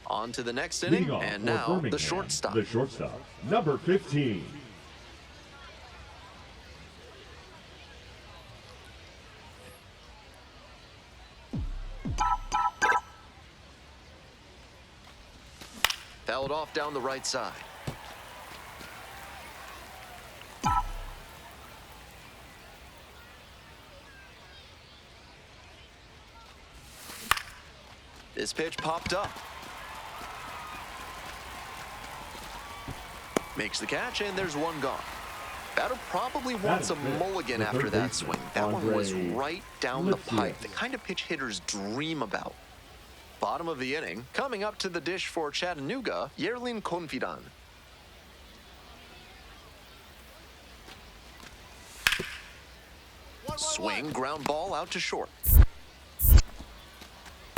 On to the next inning, and now the shortstop. The shortstop, number 15. Fouled off down the right side. This pitch popped up. Makes the catch, and there's one gone. Batter probably wants a mulligan after that swing. That one was right down the pipe, the kind of pitch hitters dream about. Bottom of the inning, coming up to the dish for Chattanooga, Yerlin Confidan. Swing, ground ball out to short.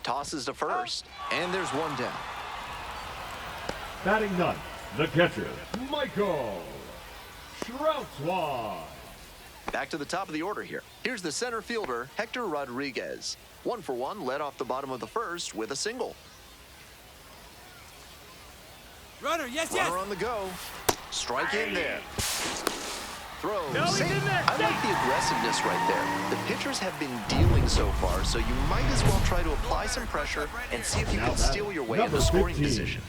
Tosses to first, and there's one down. Batting ninth, the catcher, Michael Troutwine. Back to the top of the order here. Here's the center fielder, Hector Rodriguez. 1 for 1, led off the bottom of the first with a single. Runner, yes. Runner on the go. Strike in there. Throw. No, he's in there. I like the aggressiveness right there. The pitchers have been dealing so far, so you might as well try to apply some pressure and see if you can steal your way into scoring position.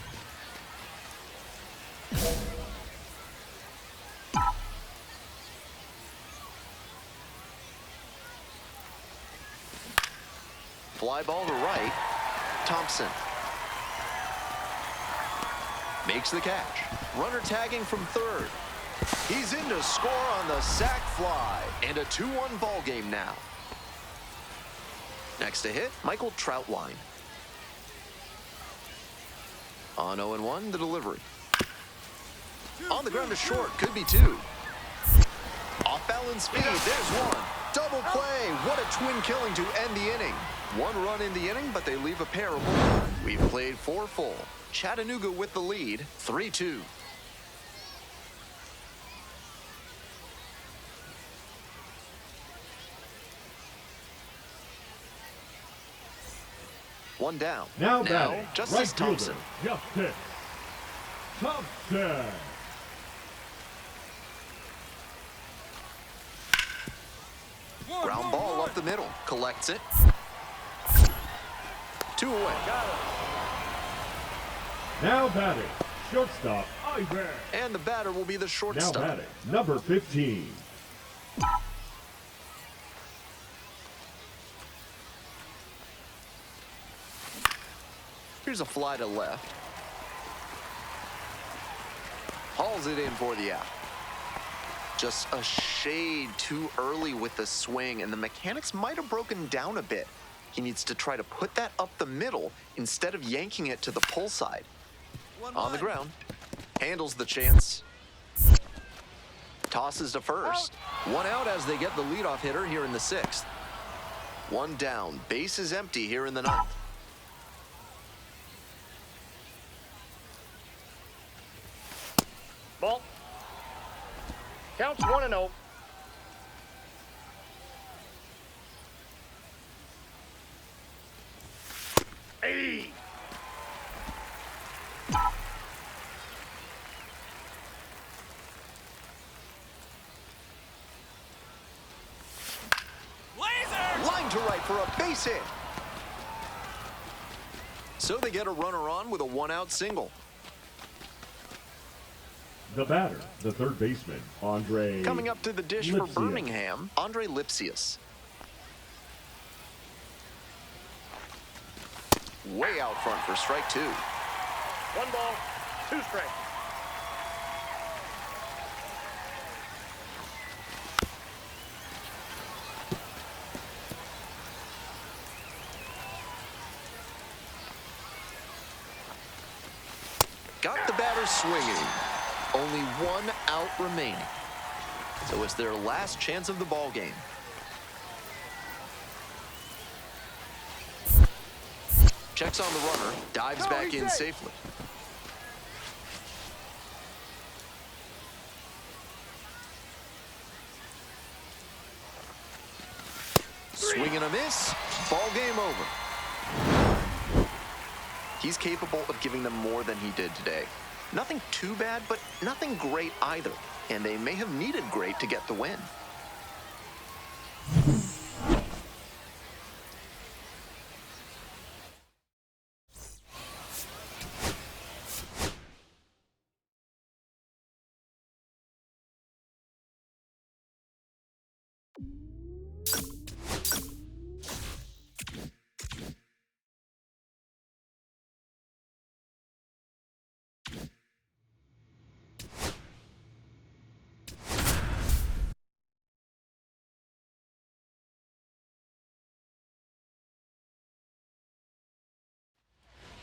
Fly ball to right. Thompson makes the catch. Runner tagging from third. He's in to score on the sac fly. And a 2-1 ball game now. Next to hit, Michael Troutwine. On 0-1, the delivery. On the ground to short, could be 2. Off balance speed, there's 1. Double play, what a twin killing to end the inning. 1 run in the inning, but they leave a pair of 1. We've played 4 full. Chattanooga with the lead, 3-2. One down. Now Justice right Thompson. Fielder, Justice Thompson. Ground ball up the middle. Collects it. 2 away. Now batting, shortstop, Ivan. And the batter will be the Now shortstop. batting, number 15. Here's a fly to left. Hauls it in for the out. Just a shade too early with the swing, and the mechanics might have broken down a bit. He needs to try to put that up the middle instead of yanking it to the pull side. On the ground. Handles the chance. Tosses to first. 1 out as they get the leadoff hitter here in the 6th. 1 down. Base is empty here in the 9th. Ball. Counts 1-0. Hey. Line to right for a base hit. So they get a runner on with a 1-out single. The batter, the third baseman, Andre. Coming up to the dish for Birmingham, Andre Lipsius. Way out front for strike 2. 1 ball, 2 strikes. Got the batter swinging. Only one out remaining. So it's their last chance of the ball game. Checks on the runner, dives back in safely. Swing and a miss. Ball game over. He's capable of giving them more than he did today. Nothing too bad, but nothing great either. And they may have needed great to get the win.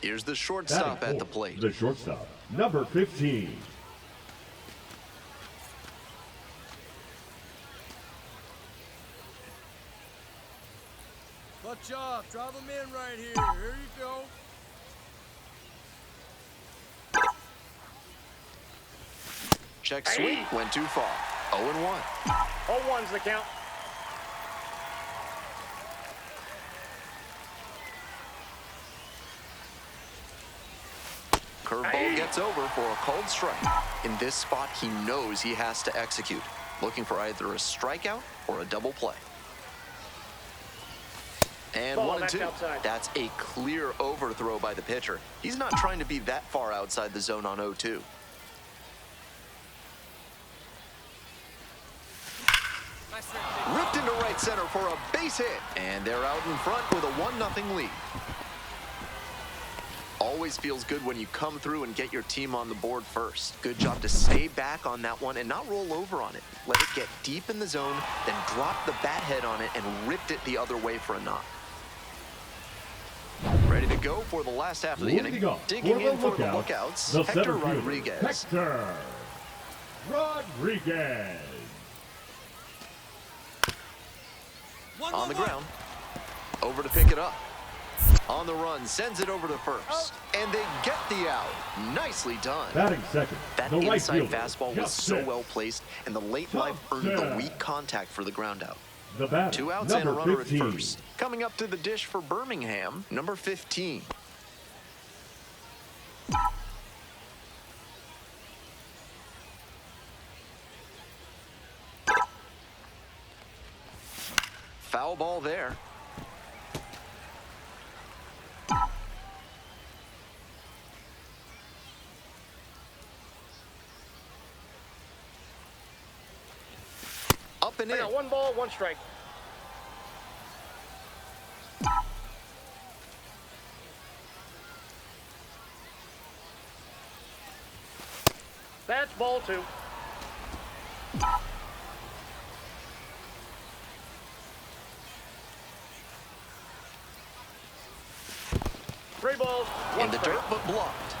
Here's the shortstop at the plate. The shortstop, number 15. Clutch off. Drive him in right here. Here you go. Check swing, went too far. 0-1. 0-1's the count. Curveball gets over for a called strike. In this spot, he knows he has to execute, looking for either a strikeout or a double play. And Ball, 1 and that's 2. outside. That's a clear overthrow by the pitcher. He's not trying to be that far outside the zone on 0-2. Ripped into right center for a base hit. And they're out in front with a 1-0 lead. Always feels good when you come through and get your team on the board first. Good job to stay back on that one and not roll over on it. Let it get deep in the zone, then drop the bat head on it and ripped it the other way for a knock. Ready to go for the last half of the inning. Digging in for the lookouts, Hector Rodriguez. Hector Rodriguez. On the ground. Over to pick it up. On the run, sends it over to first. And they get the out. Nicely done. Batting second. That the inside right fielder, fastball was so Justin. well placed, and the late life earned the weak contact for the ground out. The batter, 2 outs and a number runner 15. at first. Coming up to the dish for Birmingham, number 15. Foul ball there. Up and I in. got 1 ball, 1 strike. That's ball 2. Three balls, 1 In the strike. dirt, but blocked.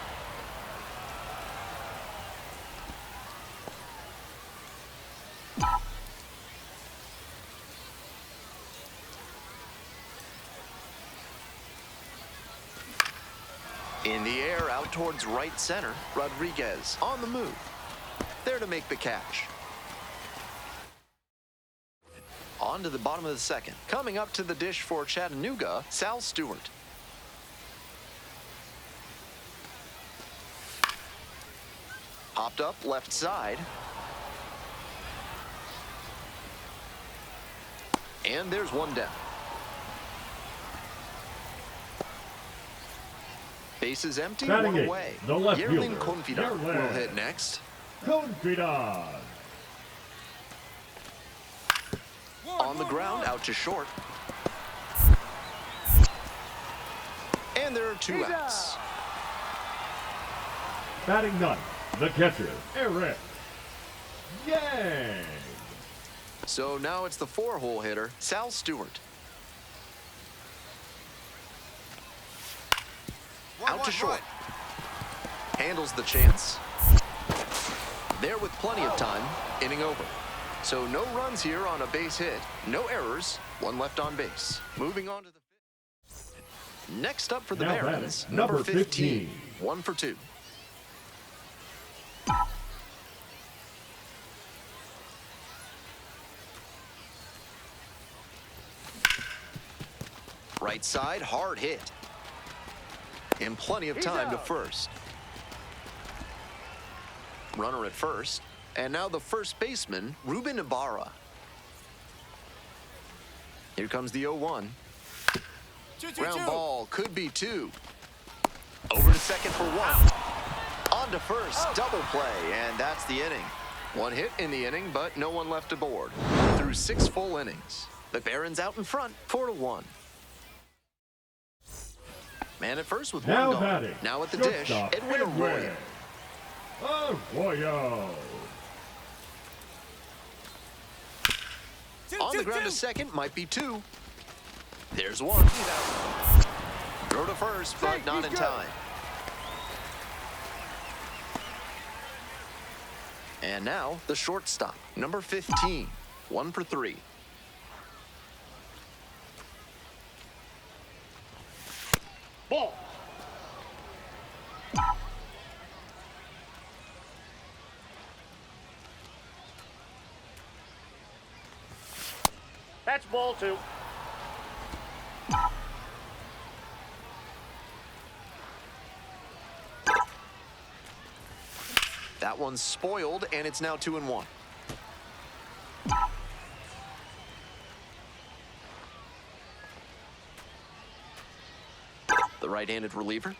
In the air, out towards right center, Rodriguez on the move. There to make the catch. On to the bottom of the second. Coming up to the dish for Chattanooga, Sal Stewart. Popped up left side. And there's one down. Base is empty, Batting one eighth, away. the left Yerlin fielder, Confidant will Yerlin. hit next. Confidant. On the ground, out to short. And there are 2 outs. Batting ninth, the catcher, Eric Yang. So now it's the 4-hole hitter, Sal Stewart. Out to short. Handles the chance. There with plenty of time, inning over. So no runs here on a base hit, no errors, one left on base. Moving on to the fifth. Next up for the Now Barons, batting, number number 15, 15. 1 for 2. Right side, hard hit. And plenty of time to first. Runner at first. And now the first baseman, Ruben Ibarra. Here comes the 0-1. Ground ball, could be 2. Over to second for 1. On to first, double play, and that's the inning. One hit in the inning, but no one left aboard. Through 6 full innings. The Barons out in front, 4-1. Man at first with Now one gone. batting, Now at the dish, shortstop, Edwin Arroyo. Arroyo. On the ground to second, might be 2. There's 1. Throw to first, but not in time. And now the shortstop, number 15, 1 for 3. Ball. That's ball 2. That one's spoiled, and it's now 2-1. The right-handed reliever.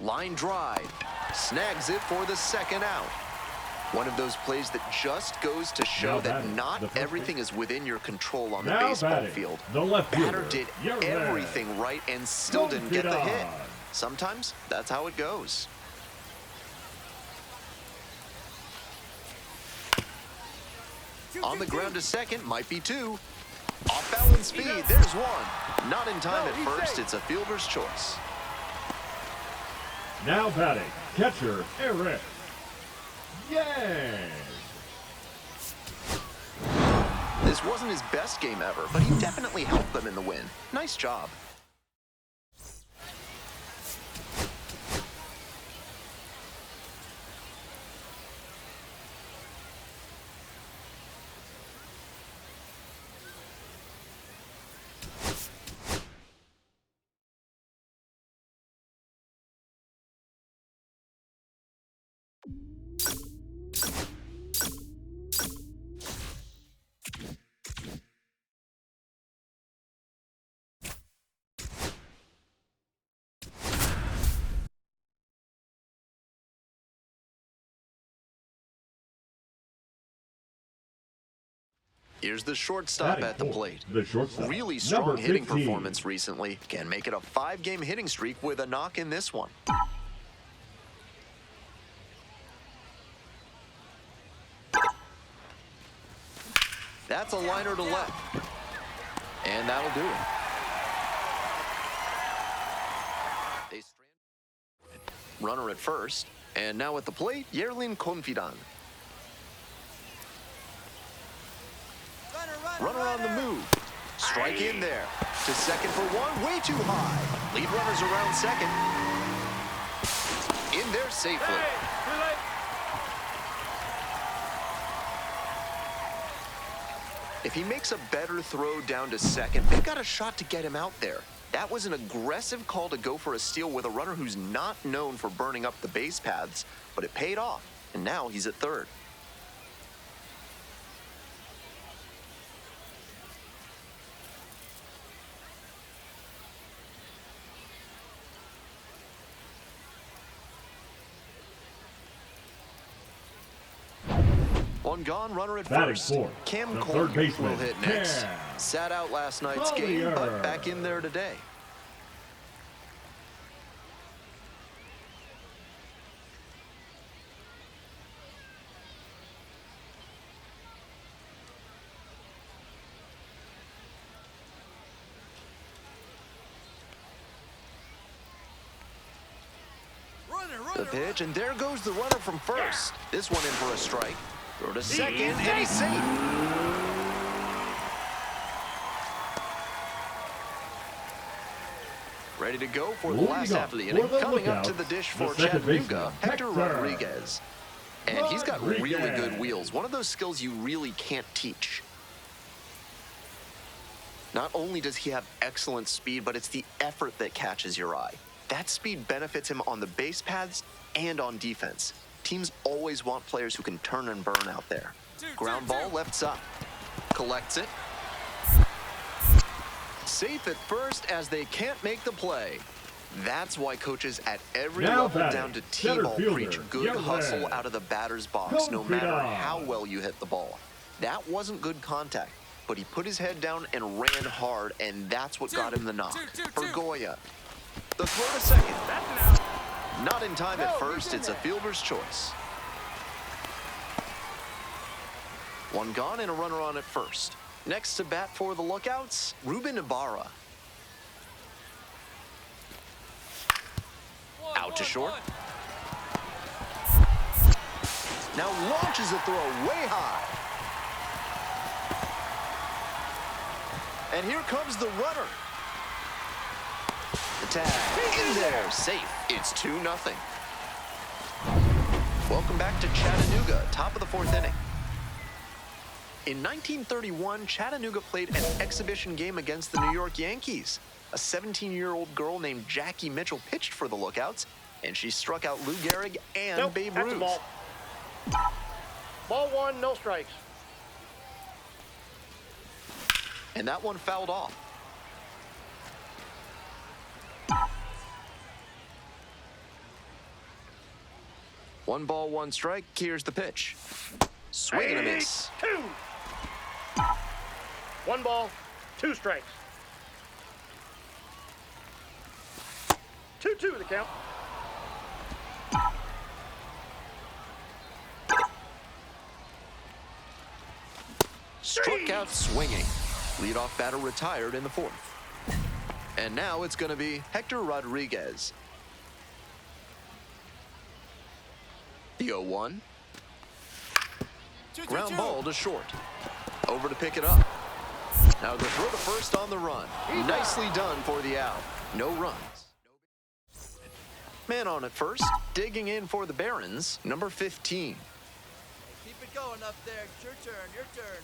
Line drive. Snags it for the second out. One of those plays that just goes to show Now that batting, not the first everything is within your control on the Now baseball batting, field. the left Batter fielder, did Yerman. everything right and still didn't get the hit. Confidant. Sometimes that's how it goes. On the ground to second, might be 2. Off balance speed, there's 1. Not in time at first, it's a fielder's choice. Now batting, catcher Eric Yang. This wasn't his best game ever, but he definitely helped them in the win. Nice job. Here's the shortstop Batting at the fourth, plate. the shortstop, Really strong number hitting 15. performance recently. Can make it a 5-game hitting streak with a knock in this one. That's a liner to left. And that'll do it. They strand runner at first. And now at the plate, Yerlin Confidant. Runner on the move. Strike in there. To second for 1, way too high. Lead runners around second. In there safely. If he makes a better throw down to second, they've got a shot to get him out there. That was an aggressive call to go for a steal with a runner who's not known for burning up the base paths, but it paid off, and now he's at third. One gone, runner at Batting first. fourth, Cam the Coleman third baseman, will hit next. Cam Sat out last night's game, but Collier. back in there today. The pitch, and there goes the runner from first. This one in for a strike. Throw to second, and he's safe. Ready to go for the last half of the inning. Coming up to the dish for Chattanooga, Hector Rodriguez. And he's got really good wheels. One of those skills you really can't teach. Not only does he have excellent speed, but it's the effort that catches your eye. That speed benefits him on the base paths and on defense. Teams always want players who can turn and burn out there. Ground ball left side. Collects it. Safe at first as they can't make the play. That's why coaches at every level down to T-ball preach good hustle out of the batter's box no matter how well you hit the ball. That wasn't good contact, but he put his head down and ran hard, and that's what got him the knock. For Goya, the throw to second. Not in time at first, it's a fielder's choice. One gone and a runner on at first. Next to bat for the Lookouts, Ruben Ibarra. Out to short. Now launches a throw way high. And here comes the runner. The tag in there, safe. It's 2-0. Welcome back to Chattanooga, top of the fourth inning. In 1931, Chattanooga played an exhibition game against the New York Yankees. A 17-year-old girl named Jackie Mitchell pitched for the Lookouts, and she struck out Lou Gehrig and Babe Ruth. Ball. Ball one, no strikes. And that one fouled off. One ball, one strike. Here's the pitch. Swing and a miss. 2. 1 ball, 2 strikes. 2-2 the count. Struck out swinging. Leadoff batter retired in the fourth. And now it's going to be Hector Rodriguez. The 0-1. Ground ball to short. Over to pick it up. Now the throw to first on the run. Nicely done for the out. No runs. Man on at first. Digging in for the Barons, number 15. Keep it going up there. It's your turn. Your turn.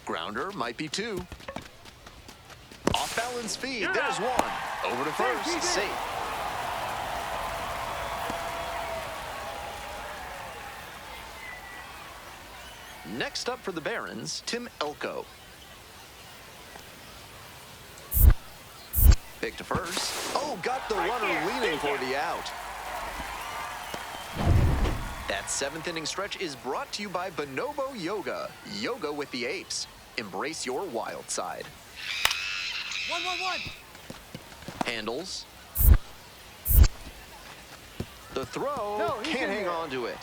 Grounder might be 2. Off balance feed. There's 1. Over to first. Safe. Next up for the Barons, Tim Elko. Pick to first. Oh, got the runner leaning for the out. That 7th inning stretch is brought to you by Bonobo Yoga. Yoga with the apes. Embrace your wild side. 1-1-1. Handles. The throw. Can't hang on to it.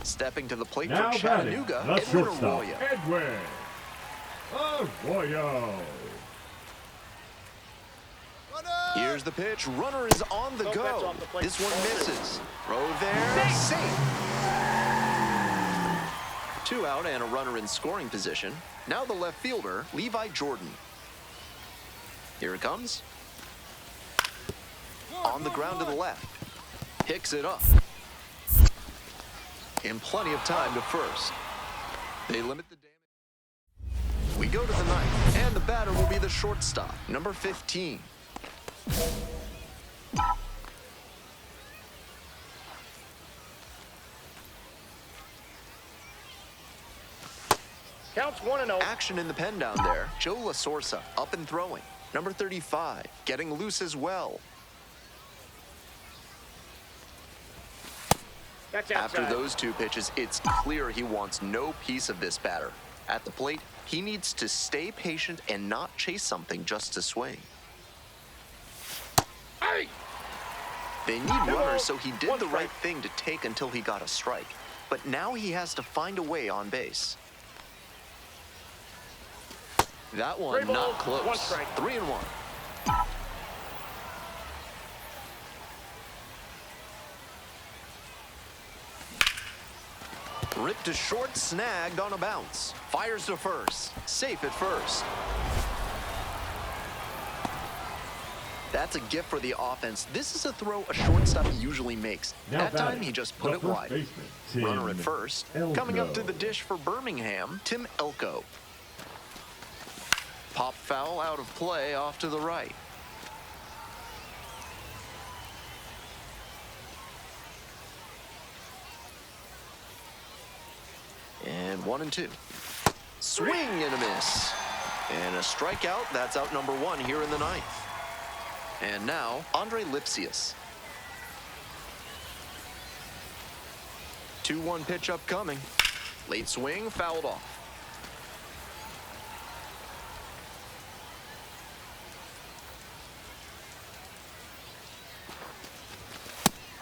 Stepping to the plate Now for Chattanooga, the Edwin shortstop, Arroyo. Edwin Arroyo. Here's the pitch. Runner is on the go. This one misses. Throw there. Safe. 2 out and a runner in scoring position. Now the left fielder, Levi Jordan. Here it comes. On the ground to the left. Picks it up. And plenty of time to first. They limit the damage. We go to the 9th, and the batter will be the shortstop, number 15. Counts 1-0. Action in the pen down there. Joe La Sorsa up and throwing. Number 35, getting loose as well. That's After outside. those 2 pitches, it's clear he wants no piece of this batter. At the plate, he needs to stay patient and not chase something just to swing. Hey! They need runners, so he did the right thing to take until he got a strike. But now he has to find a way on base. That one not close. 3-1. Ripped to short, snagged on a bounce. Fires to first. Safe at first. That's a gift for the offense. This is a throw a shortstop usually makes. That time he just put it wide. Runner at first. Coming up to the dish for Birmingham, Tim Elko. Pop foul out of play off to the right. And 1-2. Swing and a miss. And a strikeout. That's out number 1 here in the ninth. And now, Andre Lipsius. 2-1 pitch upcoming. Late swing, fouled off.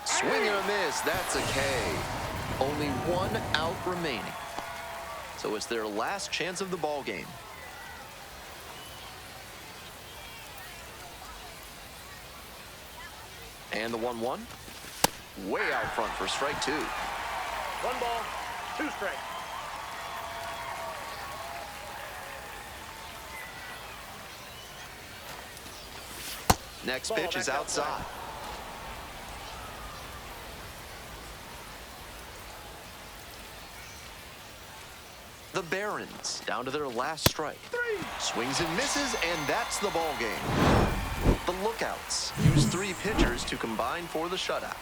Swing and a miss. That's a K. Only 1 out remaining. So it's their last chance of the ball game. And the 1-1. Way out front for strike 2. 1 ball, 2 strikes. Next pitch is outside. The Barons down to their last strike. 3. Swings and misses, and that's the ball game. The Lookouts use 3 pitchers to combine for the shutout.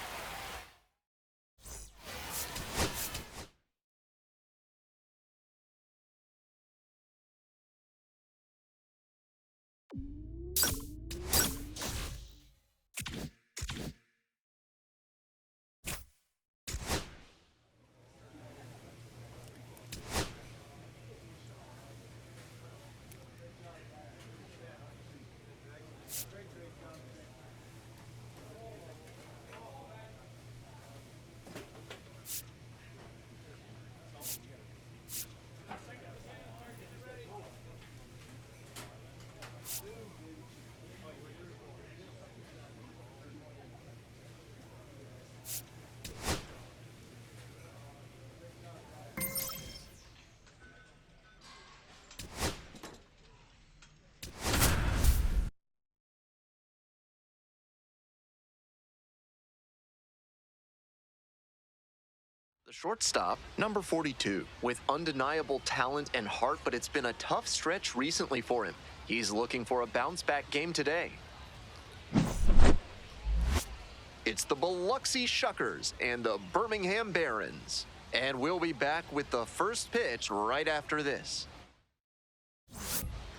The shortstop, number 42, with undeniable talent and heart, but it's been a tough stretch recently for him. He's looking for a bounce-back game today. It's the Biloxi Shuckers and the Birmingham Barons. And we'll be back with the first pitch right after this.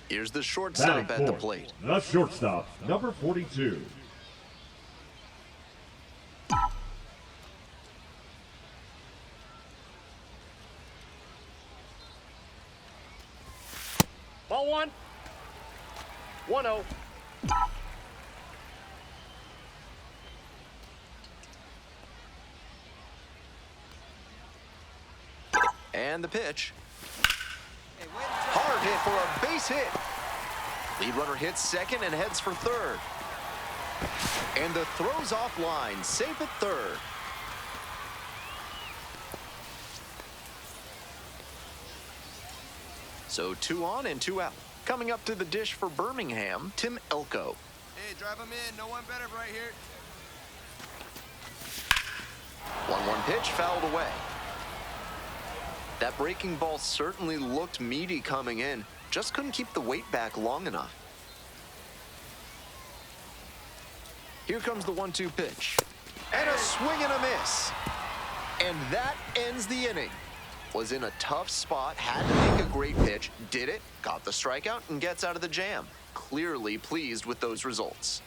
Here's the shortstop at the plate. The shortstop, number 42. Ball 1. 1-0. And the pitch. Hard hit for a base hit. Lead runner hits second and heads for third. And the throw's offline, safe at third. So 2 on and 2 out. Coming up to the dish for Birmingham, Tim Elko. Hey, drive him in. No one better right here. 1-1 pitch fouled away. That breaking ball certainly looked meaty coming in. Just couldn't keep the weight back long enough. Here comes the 1-2 pitch. And a swing and a miss. And that ends the inning. Was in a tough spot, had to make a great pitch, did it, got the strikeout, and gets out of the jam. Clearly pleased with those results.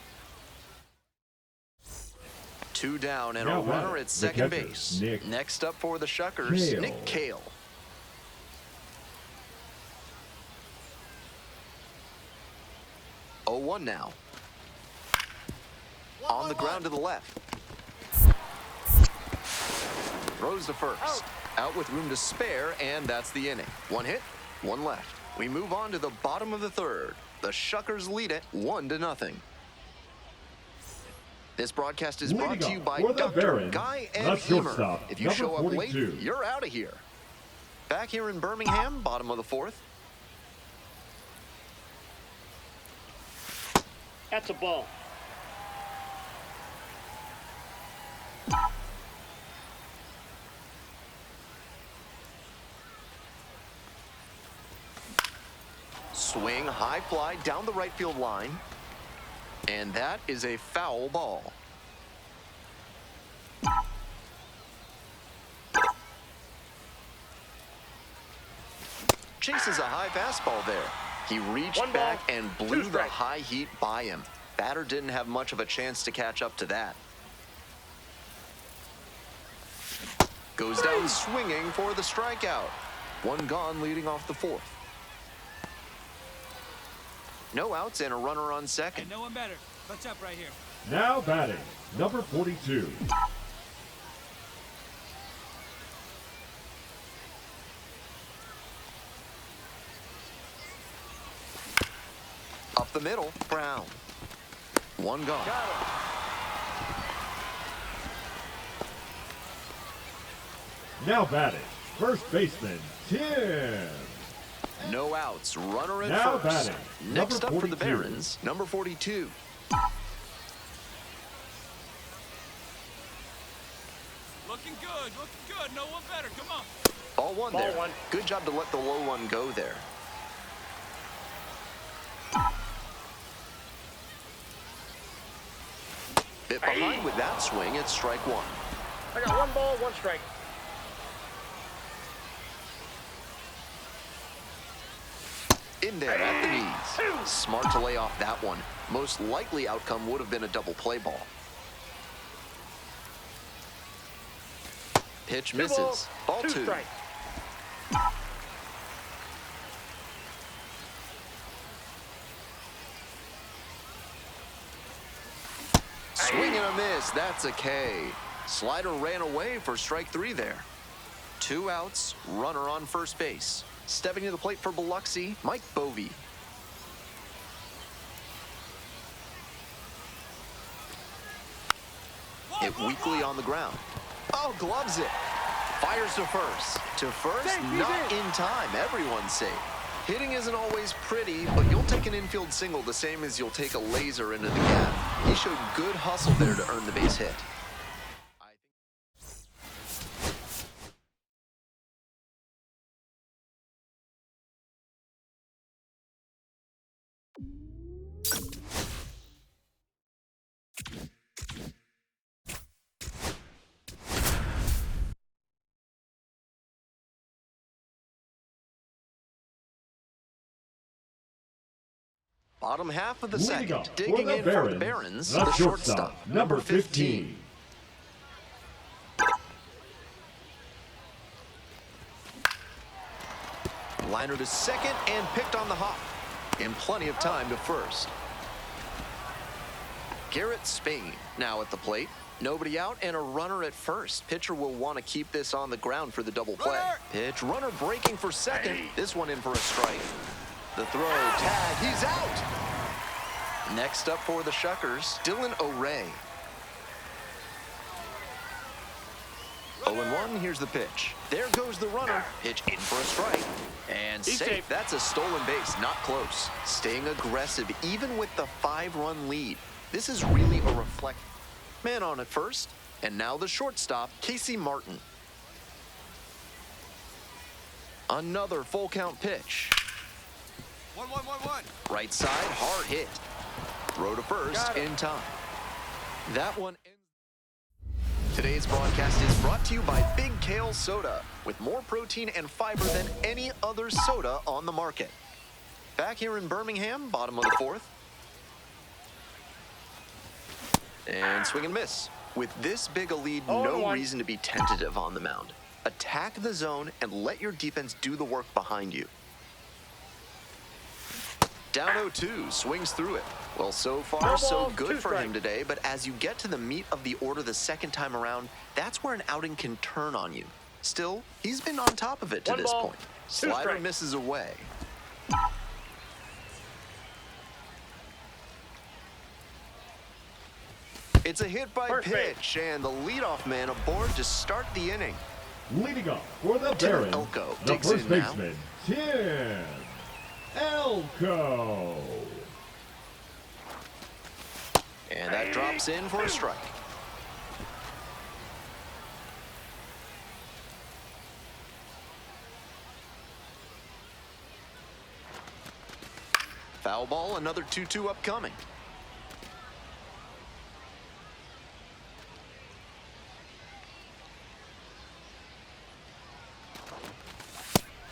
2 down and a runner at second base. Next up for the Shuckers, Nick Cale. Oh, 1 now. On the ground to the left. throws to first. Out with room to spare, and that's the inning. One hit, one left. We move on to the bottom of the third. The Shuckers lead it 1-0. This broadcast is brought to you by Dr. Guy and Emer. If you show up late, you're out of here. Back here in Birmingham, bottom of the fourth. That's a ball. Swing, high fly down the right field line. And that is a foul ball. Chases a high fastball there. He reached back and blew the high heat by him. Batter didn't have much of a chance to catch up to that. Goes down swinging for the strikeout. One gone leading off the fourth. No outs and a runner on second. And no one better. What's up right here? Now batting, number 42. Up the middle, Brown. One gone. Now batting, first baseman, Tim. No outs, runner at Now first. batting, Next number up for the 42. Barons, number 42. Looking good. No one better. Come on. Ball one there. Good job to let the low one go there. Bit behind with that swing, it's strike one. I got 1 ball, 1 strike. In there at the knees. Smart to lay off that one. Most likely outcome would have been a double play ball. Pitch misses. Ball 2. Strike. Swing and a miss. That's a K. Slider ran away for strike 3 there. 2 outs. Runner on first base. Stepping to the plate for Biloxi, Mike Bovee. Hit weakly on the ground. Oh, gloves it. Fires to first. To first, not in time. Everyone's safe. Hitting isn't always pretty, but you'll take an infield single the same as you'll take a laser into the gap. He showed good hustle there to earn the base hit. Bottom half of the second, digging in for the Barons, the shortstop, number 15. Liner to second and picked on the hop. And plenty of time to first. Garrett Spain now at the plate. Nobody out and a runner at first. Pitcher will want to keep this on the ground for the double play. Pitch, runner breaking for second. This one in for a strike. The throw, tag, he's out. Next up for the Shuckers, Dylan O'Ray. 0-1, here's the pitch. There goes the runner. Pitch in for a strike. And safe. That's a stolen base, not close. Staying aggressive, even with the 5-run lead. This is really a reflect. Man on at first. And now the shortstop, Casey Martin. Another full count pitch. 1-1-1-1. Right side, hard hit. Throw to first in time. That one ends. Today's broadcast is brought to you by Big Kale Soda, with more protein and fiber than any other soda on the market. Back here in Birmingham, bottom of the fourth. And swing and miss. With this big a lead, no reason to be tentative on the mound. Attack the zone and let your defense do the work behind you. Down 0-2, swings through it. Well, so far, No so balls, good 2 for him strikes. today, but as you get to the meat of the order the second time around, that's where an outing can turn on you. Still, he's been on top of it to 1 this ball, point. 2 Slider strikes. misses away. It's a hit by First base. pitch, and the leadoff man aboard to start the inning. Leading off for the Tim Barons, Elko the digs first in now. baseman, Tim Elko. And that drops in for a strike. Foul ball, another 2-2 upcoming.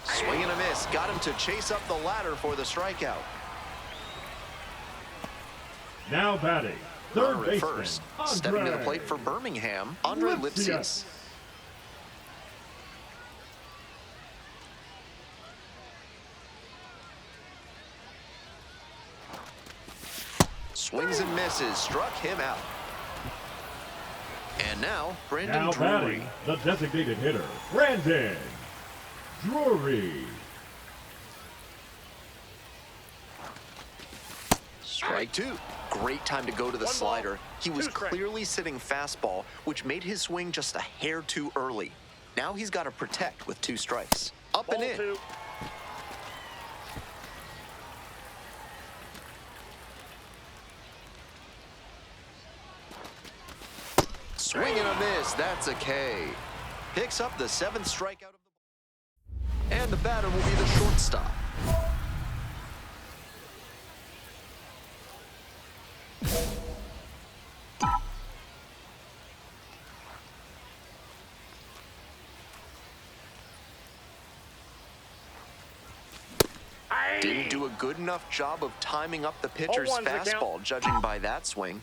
Swing and a miss. Got him to chase up the ladder for the strikeout. Now batting, third Runner at baseman, first. Andre Stepping to the plate for Birmingham, Andre Lipsius. Lipsius. Swings and misses. Struck him out. And now, Brandon Now Drury. batting, the designated hitter, Brandon Drury. Strike 2. Great time to go to the 1 ball, slider. He was 2 strikes. clearly sitting fastball, which made his swing just a hair too early. Now he's got to protect with 2 strikes. Up Ball and in. 2. Swing and a miss. That's a K. Picks up the 7th strikeout of the ball. And the batter will be the shortstop. Didn't do a good enough job of timing up the pitcher's 0-1's the count. fastball, judging by that swing.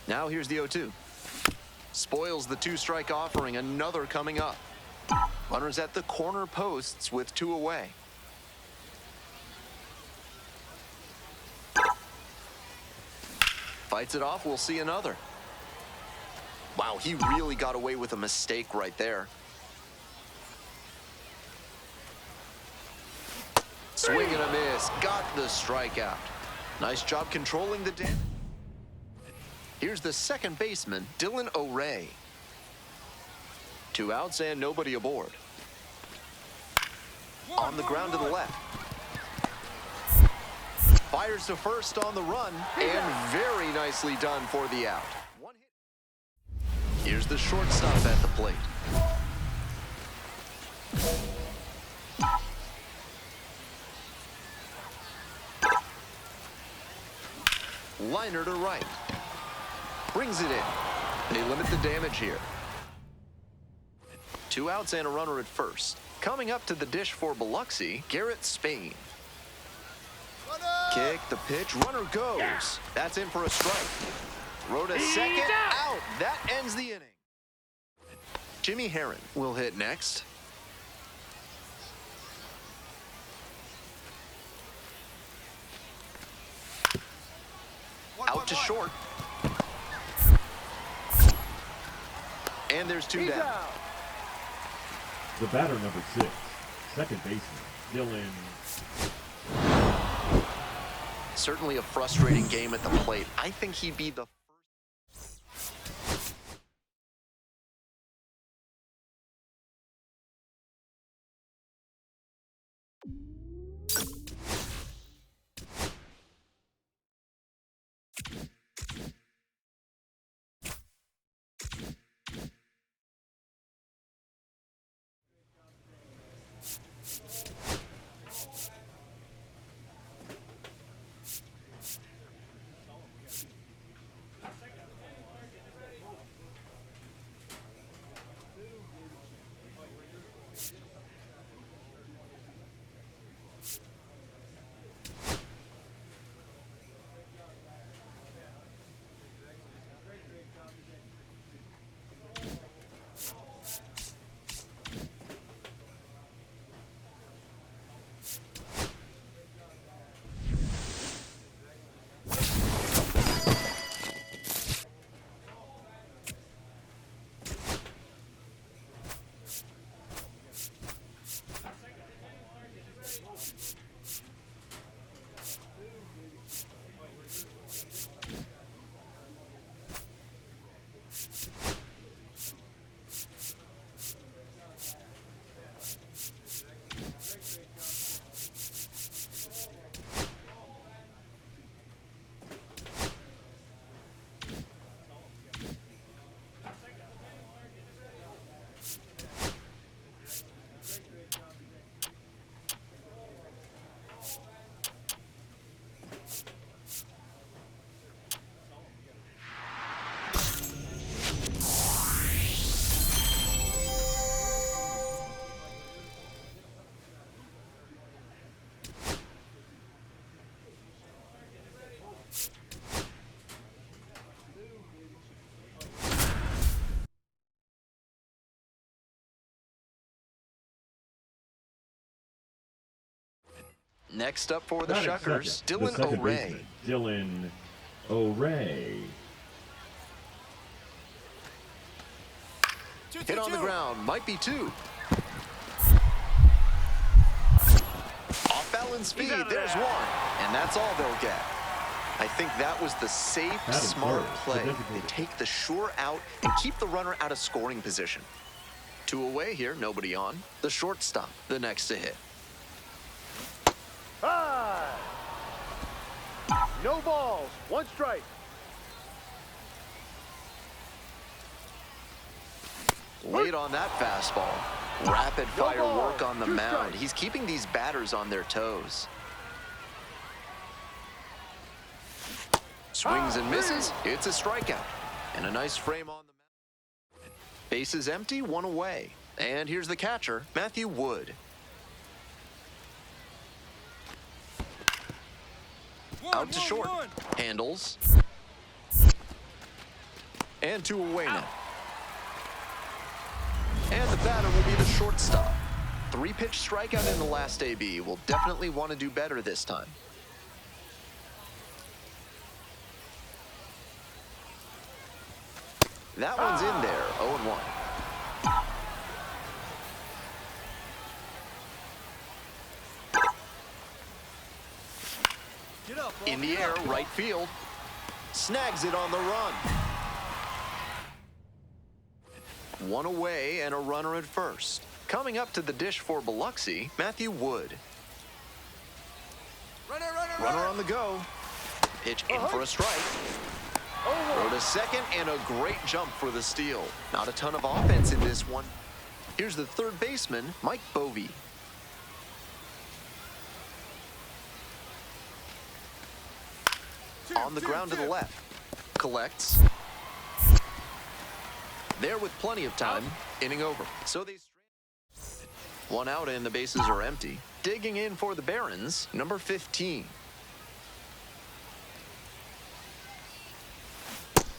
Now here's the 0-2. Spoils the 2-strike offering, another coming up. Runners at the corner posts with 2 away. Fights it off, we'll see another. Wow, he really got away with a mistake right there. Swing and a miss, got the strikeout. Nice job controlling the damage. Here's the second baseman, Dylan O'Ray. 2 outs and nobody aboard. On the ground to the left. Fires to first on the run, and very nicely done for the out. 1 hit. Here's the shortstop at the plate. Liner to right. Brings it in. They limit the damage here. 2 outs and a runner at first. Coming up to the dish for Biloxi, Garrett Spain. Kick, the pitch, runner goes. That's in for a strike. Throw to second, out. That ends the inning. Jimmy Herron will hit next. Out to short. And there's 2 down. The batter number 6, second baseman, Dylan. Certainly a frustrating game at the plate. I think he'd be the Next up for the Batting Shuckers, second, the Dylan second O'Ray. baseman, Dylan O'Ray. Hit on the ground, might be two. Off balance speed, there's one. And that's all they'll get. I think that was the safe, That is smart third, play. the designated. They take the sure out and keep the runner out of scoring position. 2 away here, nobody on. The shortstop, the next to hit. High. No balls. 1 strike. Late on that fastball. Rapid fire No ball. work on the 2 mound. strikes. He's keeping these batters on their toes. Swings and misses. It's a strikeout. And a nice frame on the mound. Bases empty, 1 away. And here's the catcher, Matthew Wood. Out to short. Handles. And 2 away now. And the batter will be the shortstop. 3-pitch strikeout in the last AB. Will definitely want to do better this time. That one's in there, 0-1. Get up, ball. In the air, right field. Snags it on the run. 1 away and a runner at first. Coming up to the dish for Biloxi, Matthew Wood. Runner on the go. Pitch in for a strike. Throw to second and a great jump for the steal. Not a ton of offense in this one. Here's the third baseman, Mike Bovee. On the ground to the left. Collects. There with plenty of time. Inning over. So they 1 out and the bases are empty. Digging in for the Barons, number 15.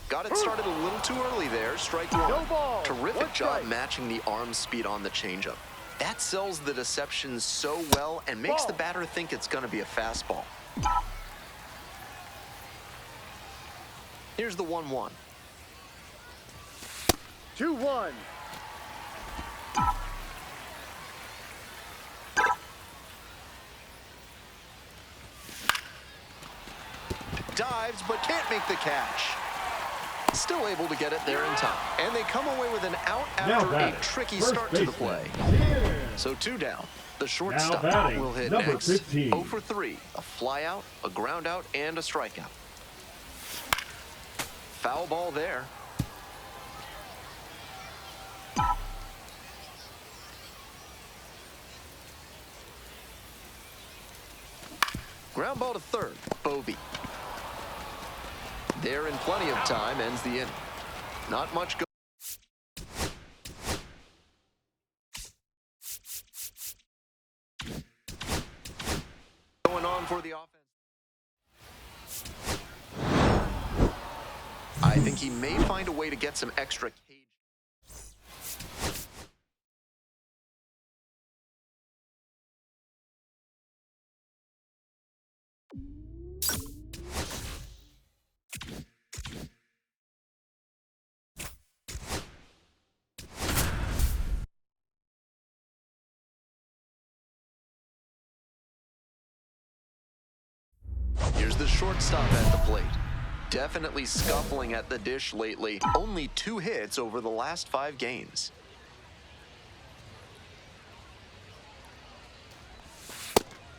Got it started a little too early there. Strike 1. No ball. Terrific 1 job strike. matching the arm speed on the changeup. That sells the deception so well and makes the batter think it's going to be a fastball. Here's the 1-1. 2-1. Dives, but can't make the catch. Still able to get it there in time. And they come away with an out Now after a batting, tricky first start to the baseman, play. Tim. So 2 down. The Now shortstop batting, will hit number next. 15. 0 for 3. A fly out, a ground out, and a strikeout. Foul ball there. Ground ball to third. Bovee. There in plenty of time, ends the inning. Not much going on for the offense. I think he may find a way to get some extra cage. Here's the shortstop at the plate. Definitely scuffling at the dish lately. Only 2 hits over the last 5 games.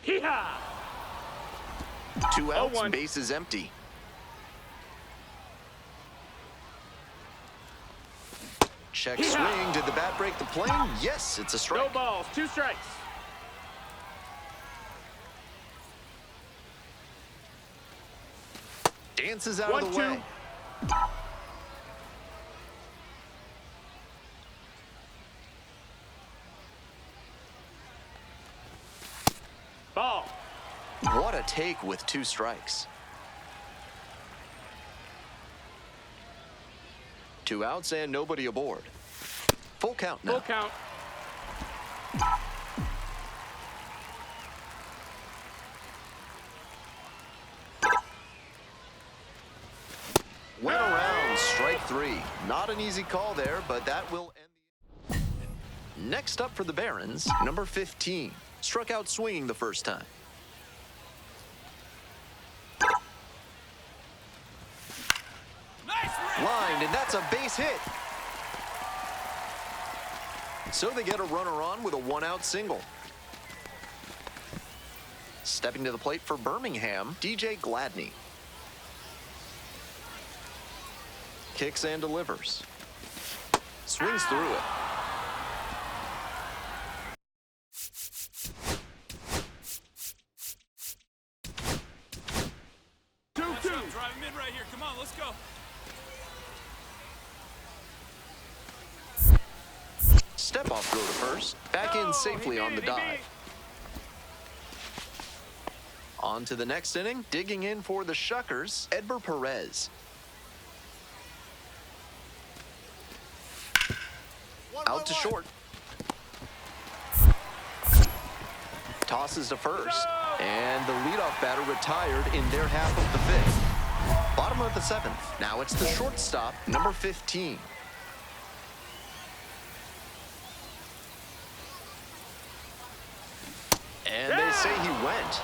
Hee-haw! 2 outs, 0-1. base is empty. Check swing. Did the bat break the plane? Yes, it's a No strike. balls, 2 strikes. Dances out of the 1-2. way. Ball. What a take with 2 strikes. 2 outs and nobody aboard. Full count now. Full count. Went around, strike 3. Not an easy call there, but that will end the... Next up for the Barons, number 15. Struck out swinging the first time. Nice rip. Lined, and that's a base hit. So they get a runner on with a 1-out single. Stepping to the plate for Birmingham, DJ Gladney. Kicks and delivers. Swings through it. Watch out, drive him in right here. Come on, let's go. Step off throw to first. Back in safely on the dive. On to the next inning. Digging in for the Shuckers, Edber Perez. Out to short. Tosses to first. And the leadoff batter retired in their half of the 5th. Bottom of the 7th. Now it's the shortstop, number 15. And they say he went.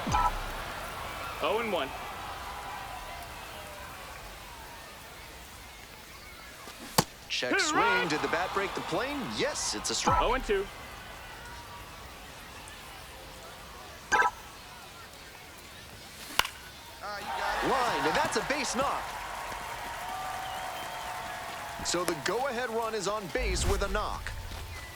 0-1. Check swing. Did the bat break the plane? Yes, it's a strike. 0-2. Line, and that's a base knock. So the go-ahead run is on base with a knock.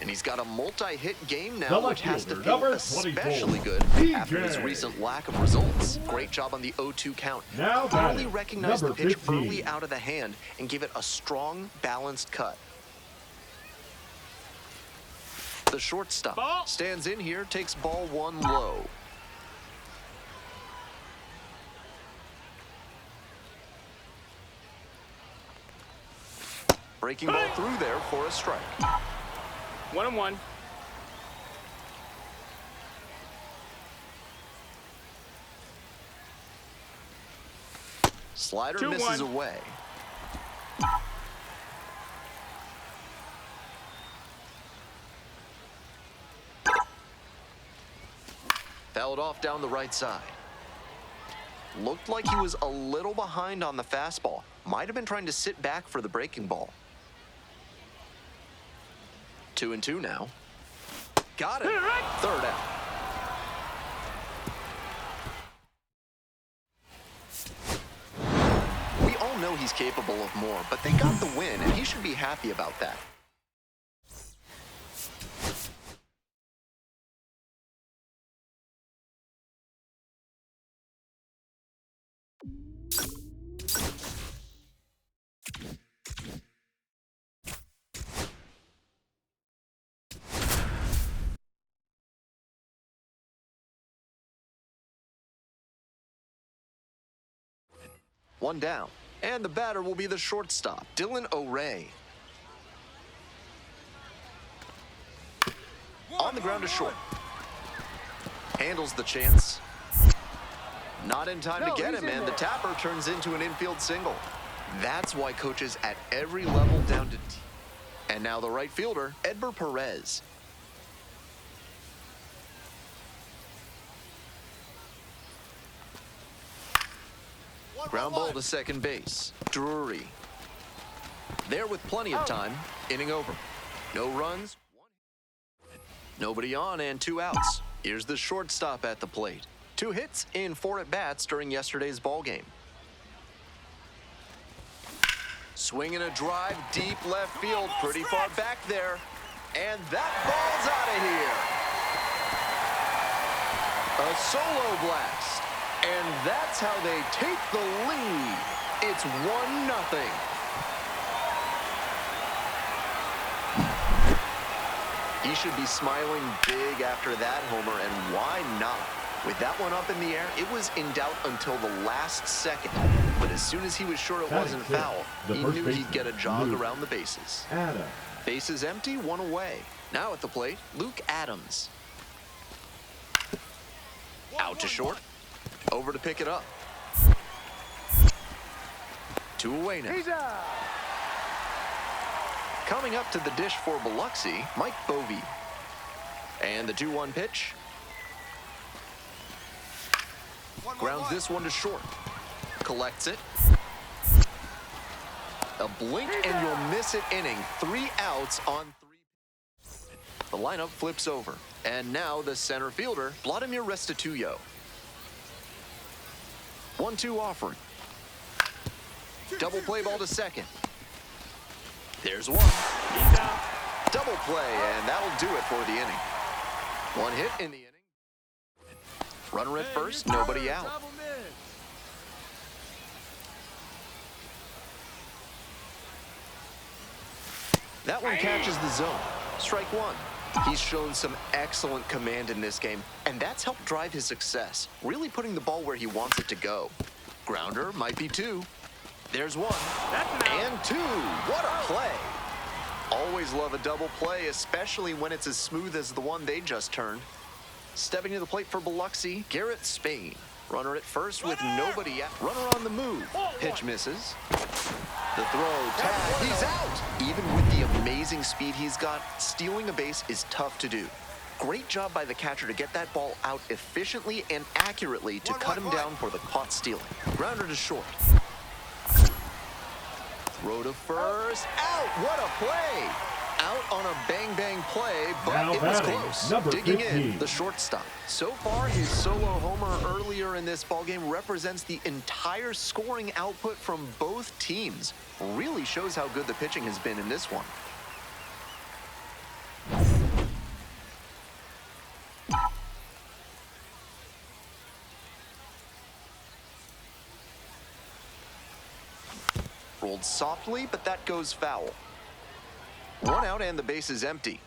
And he's got a multi-hit game now, The which has to left feel fielder, especially 24, good after his DJ. recent lack of results. Great job on the 0-2 count. Now Early batting, recognized the number pitch 15. early out of the hand and gave it a strong, balanced cut. The shortstop Ball. stands in here, takes ball 1 low. Breaking ball through there for a strike. 1-1. Slider 2-1. misses away. Fouled off down the right side. Looked like he was a little behind on the fastball. Might have been trying to sit back for the breaking ball. 2-2 now. Got it. 3rd out. We all know he's capable of more, but they got the win, and he should be happy about that. One down, and the batter will be the shortstop, Dylan O'Ray. On the ground to short. Handles the chance. Not in time to get him, and the tapper turns into an infield single. That's why coaches at every level down to... And now the right fielder, Edber Perez. Ground ball to second base. Drury. There with plenty of time. Inning over. No runs. Nobody on and 2 outs. Here's the shortstop at the plate. 2 hits in 4 at-bats during yesterday's ball game. Swinging a drive deep left field, pretty far back there. And that ball's out of here. A solo blast. And that's how they take the lead. It's 1-0. He should be smiling big after that homer, and why not? With that one up in the air, it was in doubt until the last second. But as soon as he was sure it wasn't foul, he knew he'd get a jog around the bases. Adams. Bases empty, 1 away. Now at the plate, Luke Adams. Out to short. Over to pick it up. 2 away now. He's out. Coming up to the dish for Biloxi, Mike Bovee. And the 2-1 pitch. Grounds this one to short. Collects it. A blink and you'll miss it inning. 3 outs on 3. The lineup flips over. And now the center fielder, Vladimir Restituyo. 1-2 offering. Double play ball to second. There's one. Double play, and that'll do it for the inning. 1 hit in the inning. Runner at first, nobody out. That one catches the zone. Strike 1. He's shown some excellent command in this game, and that's helped drive his success, really putting the ball where he wants it to go. Grounder might be 2. There's 1. And 2. What a play. Always love a double play, especially when it's as smooth as the one they just turned. Stepping to the plate for Biloxi, Garrett Spain. Runner at first with nobody out. Runner on the move. Pitch misses. The throw, tag, he's out. Even with the amazing speed he's got, stealing a base is tough to do. Great job by the catcher to get that ball out efficiently and accurately to cut him down for the caught stealing. Grounder to short. Throw to first, out, what a play! Out on a bang-bang play, but Now it was batting, close. number Digging 15. in, the shortstop. So far, his solo homer earlier in this ballgame represents the entire scoring output from both teams. Really shows how good the pitching has been in this one. Rolled softly, but that goes foul. 1 out and the base is empty.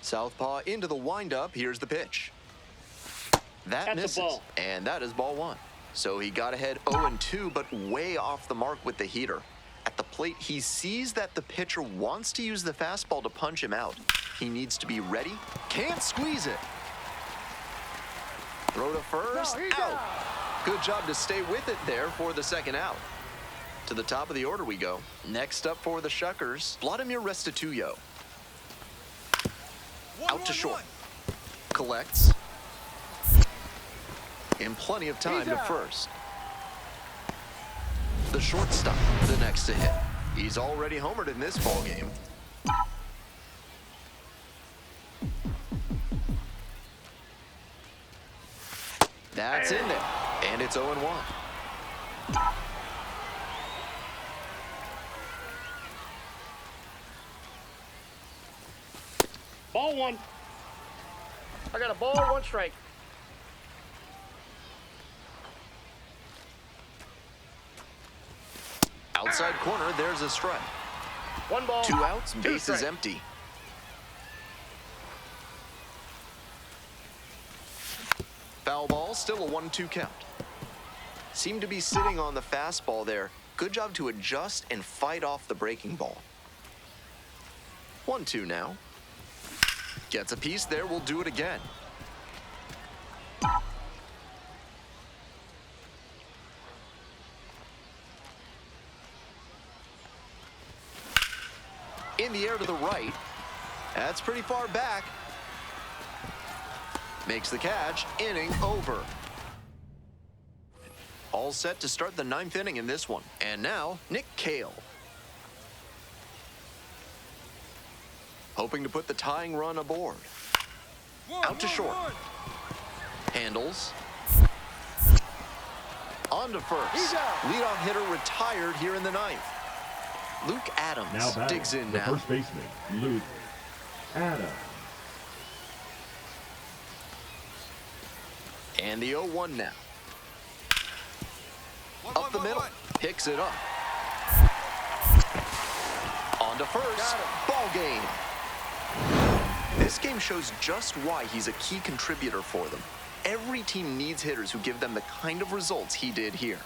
Southpaw into the windup. Here's the pitch. That That's a misses, ball. and that is ball 1. So he got ahead 0-2, but way off the mark with the heater. At the plate, he sees that the pitcher wants to use the fastball to punch him out. He needs to be ready. Can't squeeze it. Throw to first, out. Good job to stay with it there for the 2nd out. To the top of the order we go. Next up for the Shuckers, Vladimir Restituyo. Out to short. Collects. In plenty of time to first. The shortstop, the next to hit. He's already homered in this ballgame. That's in there, and it's 0-1. Ball 1. I got a ball, 1 strike. Outside corner, there's a strike. 1 ball. 2 outs, 2 base is strikes. empty. Foul ball, still a 1-2 count. Seemed to be sitting on the fastball there. Good job to adjust and fight off the breaking ball. 1-2 now. Gets a piece there, we'll do it again. the air to the right. That's pretty far back. Makes the catch. Inning over. All set to start the 9th inning in this one. And now, Nick Cale. Hoping to put the tying run aboard. Out to short. Handles. On to first. He's out. Leadoff hitter retired here in the 9th. Luke Adams Now batting, digs in the now. first baseman, Luke Adams. And the 0-1 now. Up the middle. Picks it up. On to first. Ball game. This game shows just why he's a key contributor for them. Every team needs hitters who give them the kind of results he did here.